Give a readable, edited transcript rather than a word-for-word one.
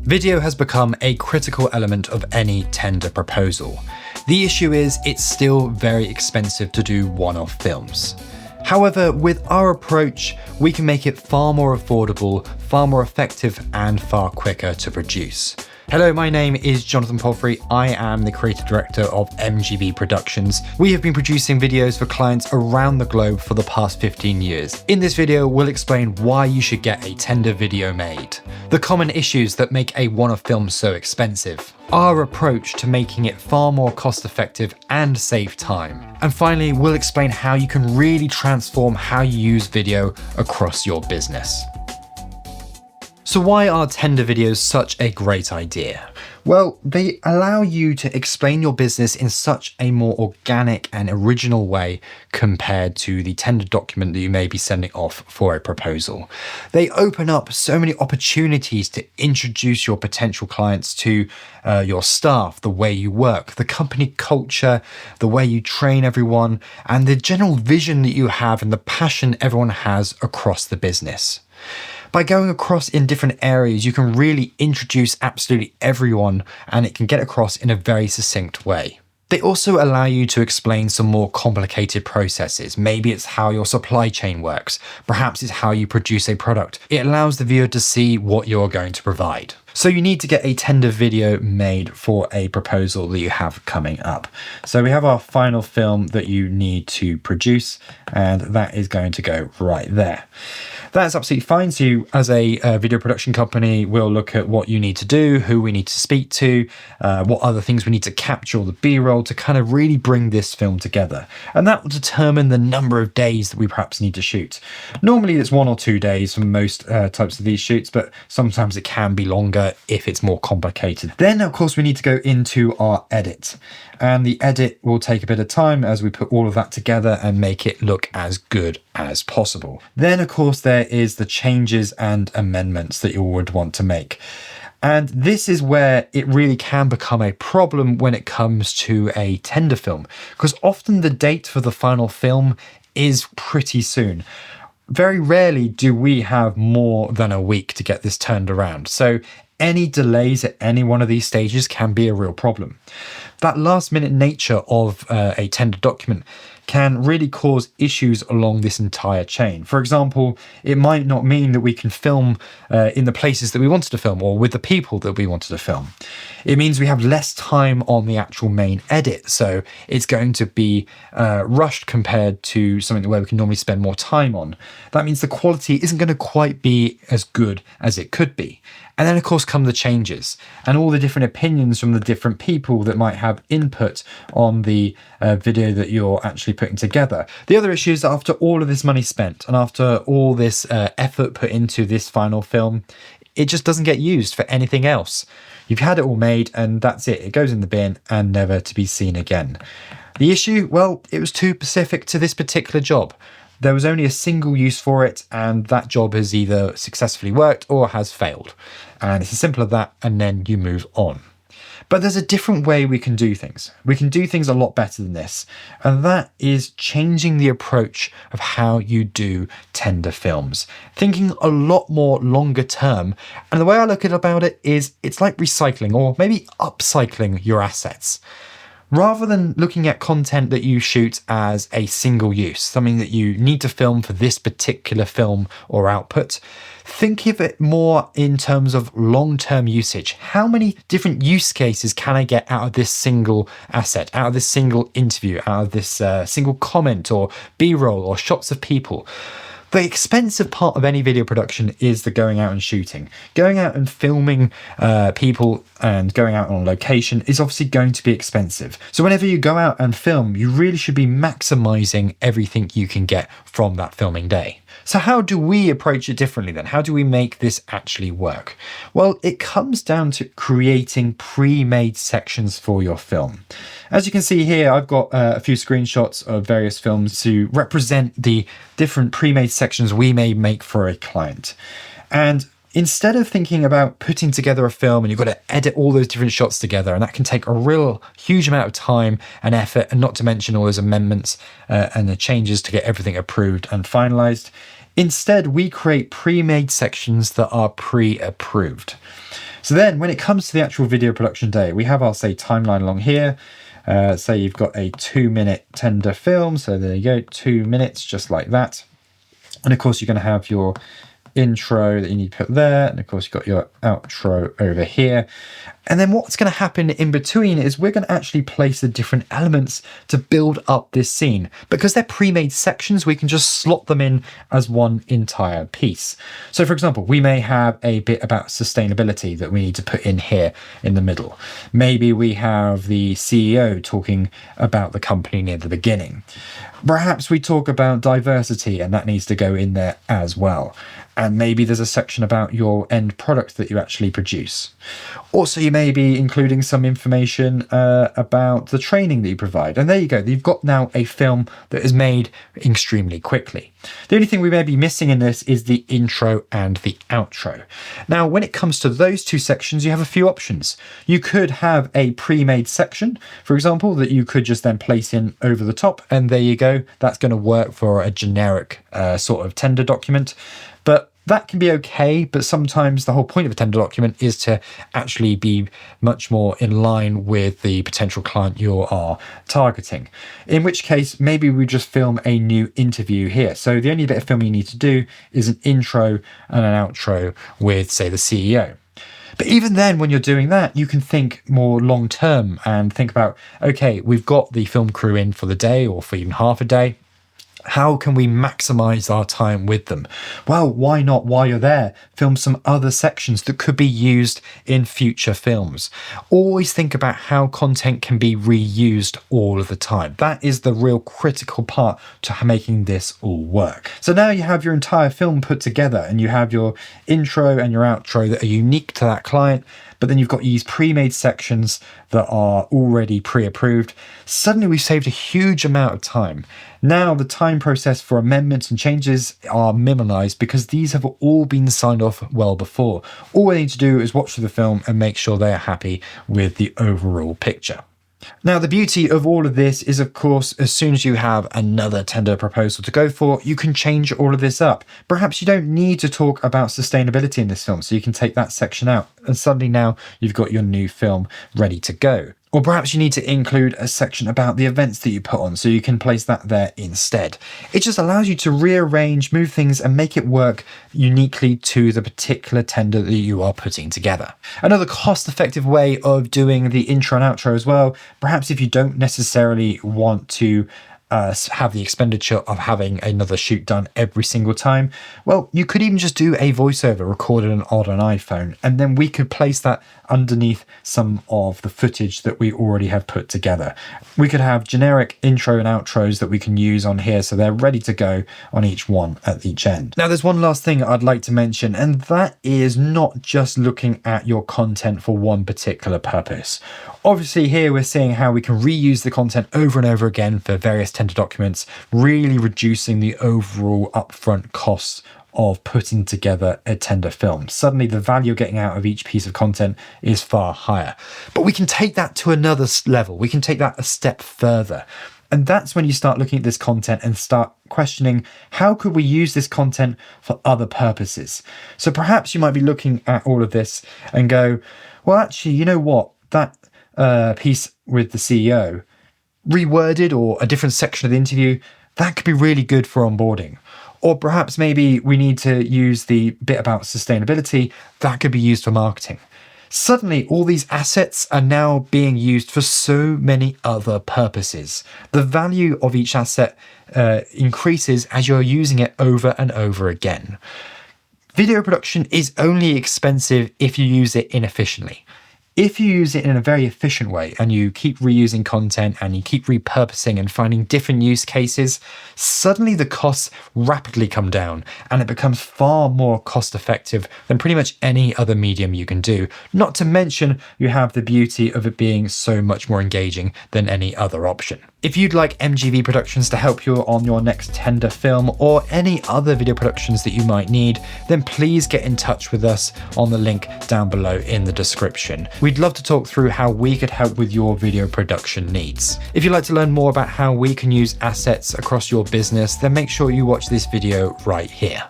Video has become a critical element of any tender proposal. The issue is it's still very expensive to do one-off films. However, with our approach, we can make it far more affordable, far more effective, and far quicker to produce. Hello, my name is Jonathan Palfrey. I am the creative director of MGV Productions. We have been producing videos for clients around the globe for the past 15 years. In this video, we'll explain why you should get a tender video made, the common issues that make a one-off film so expensive, our approach to making it far more cost-effective and save time. And finally, we'll explain how you can really transform how you use video across your business. So why are tender videos such a great idea? Well, they allow you to explain your business in such a more organic and original way compared to the tender document that you may be sending off for a proposal. They open up so many opportunities to introduce your potential clients to your staff, the way you work, the company culture, the way you train everyone, and the general vision that you have and the passion everyone has across the business. By going across in different areas, you can really introduce absolutely everyone, and it can get across in a very succinct way. They also allow you to explain some more complicated processes. Maybe it's how your supply chain works. Perhaps it's how you produce a product. It allows the viewer to see what you're going to provide. So you need to get a tender video made for a proposal that you have coming up. So we have our final film that you need to produce, and that is going to go right there. That's absolutely fine. So you, as a video production company, will look at what you need to do, who we need to speak to, what other things we need to capture, the B-roll to kind of really bring this film together. And that will determine the number of days that we perhaps need to shoot. Normally it's 1 or 2 days for most types of these shoots, but sometimes it can be longer if it's more complicated. Then of course we need to go into our edit, and the edit will take a bit of time as we put all of that together and make it look as good as possible. Then of course there is the changes and amendments that you would want to make. And this is where it really can become a problem when it comes to a tender film, because often the date for the final film is pretty soon. Very rarely do we have more than a week to get this turned around. So any delays at any one of these stages can be a real problem. That last minute nature of a tender document can really cause issues along this entire chain. For example, it might not mean that we can film in the places that we wanted to film or with the people that we wanted to film. It means we have less time on the actual main edit, so it's going to be rushed compared to something where we can normally spend more time on. That means the quality isn't going to quite be as good as it could be. And then of course come the changes and all the different opinions from the different people that might have input on the video that you're actually putting together. The other issue is that after all of this money spent and after all this effort put into this final film, it just doesn't get used for anything else. You've had it all made and that's it. It goes in the bin and never to be seen again. The issue, well, it was too specific to this particular job. There was only a single use for it, and that job has either successfully worked or has failed. And it's as simple as that, and then you move on. But there's a different way we can do things. We can do things a lot better than this, and that is changing the approach of how you do tender films. Thinking a lot more longer term, and the way I look at about it is it's like recycling or maybe upcycling your assets. Rather than looking at content that you shoot as a single use, something that you need to film for this particular film or output, think of it more in terms of long-term usage. How many different use cases can I get out of this single asset, out of this single interview, out of this single comment or B-roll or shots of people? The expensive part of any video production is the going out and shooting. Going out and filming people and going out on location is obviously going to be expensive. So whenever you go out and film, you really should be maximizing everything you can get from that filming day. So how do we approach it differently then? How do we make this actually work? Well, it comes down to creating pre-made sections for your film. As you can see here, I've got a few screenshots of various films to represent the different pre-made sections we may make for a client. And instead of thinking about putting together a film and you've got to edit all those different shots together, and that can take a real huge amount of time and effort, and not to mention all those amendments and the changes to get everything approved and finalized, instead we create pre-made sections that are pre-approved. So then when it comes to the actual video production day, we have our, say, timeline along here. Say you've got a 2-minute tender film. So there you go, 2 minutes, just like that. And of course, you're going to have your intro that you need to put there. And of course, you've got your outro over here. And then what's going to happen in between is we're going to actually place the different elements to build up this scene. Because they're pre-made sections, we can just slot them in as one entire piece. So for example, we may have a bit about sustainability that we need to put in here in the middle. Maybe we have the CEO talking about the company near the beginning. Perhaps we talk about diversity and that needs to go in there as well. And maybe there's a section about your end product that you actually produce. Also, you may be including some information about the training that you provide. And there you go. You've got now a film that is made extremely quickly. The only thing we may be missing in this is the intro and the outro. Now, when it comes to those two sections, you have a few options. You could have a pre-made section, for example, that you could just then place in over the top. And there you go. That's going to work for a generic sort of tender document. But that can be okay, but sometimes the whole point of a tender document is to actually be much more in line with the potential client you are targeting. In which case, maybe we just film a new interview here. So the only bit of filming you need to do is an intro and an outro with, say, the CEO. But even then, when you're doing that, you can think more long term and think about, okay, we've got the film crew in for the day or for even half a day. How can we maximize our time with them? Well, why not, while you're there, film some other sections that could be used in future films? Always think about how content can be reused all of the time. That is the real critical part to making this all work. So now you have your entire film put together and you have your intro and your outro that are unique to that client. But then you've got these pre-made sections that are already pre-approved. Suddenly we've saved a huge amount of time. Now the time process for amendments and changes are minimalized because these have all been signed off well before. All we need to do is watch the film and make sure they are happy with the overall picture. Now, the beauty of all of this is, of course, as soon as you have another tender proposal to go for, you can change all of this up. Perhaps you don't need to talk about sustainability in this film, so you can take that section out, and suddenly now you've got your new film ready to go. Or perhaps you need to include a section about the events that you put on, so you can place that there instead. It just allows you to rearrange, move things, and make it work uniquely to the particular tender that you are putting together. Another cost-effective way of doing the intro and outro as well, perhaps if you don't necessarily want to have the expenditure of having another shoot done every single time, well, you could even just do a voiceover recorded on an iPhone, and then we could place that underneath some of the footage that we already have put together. We could have generic intro and outros that we can use on here, so they're ready to go on each one at each end. Now, there's one last thing I'd like to mention, and that is not just looking at your content for one particular purpose. Obviously, here we're seeing how we can reuse the content over and over again for various tender documents, really reducing the overall upfront costs of putting together a tender film. Suddenly the value you're getting out of each piece of content is far higher. But we can take that to another level. We can take that a step further. And that's when you start looking at this content and start questioning, how could we use this content for other purposes? So perhaps you might be looking at all of this and go, well, actually, you know what? That piece with the CEO, reworded or a different section of the interview, that could be really good for onboarding. Or perhaps maybe we need to use the bit about sustainability, that could be used for marketing. Suddenly, all these assets are now being used for so many other purposes. The value of each asset increases as you're using it over and over again. Video production is only expensive if you use it inefficiently. If you use it in a very efficient way and you keep reusing content and you keep repurposing and finding different use cases, suddenly the costs rapidly come down and it becomes far more cost effective than pretty much any other medium you can do. Not to mention you have the beauty of it being so much more engaging than any other option. If you'd like MGV Productions to help you on your next tender film or any other video productions that you might need, then please get in touch with us on the link down below in the description. We'd love to talk through how we could help with your video production needs. If you'd like to learn more about how we can use assets across your business, then make sure you watch this video right here.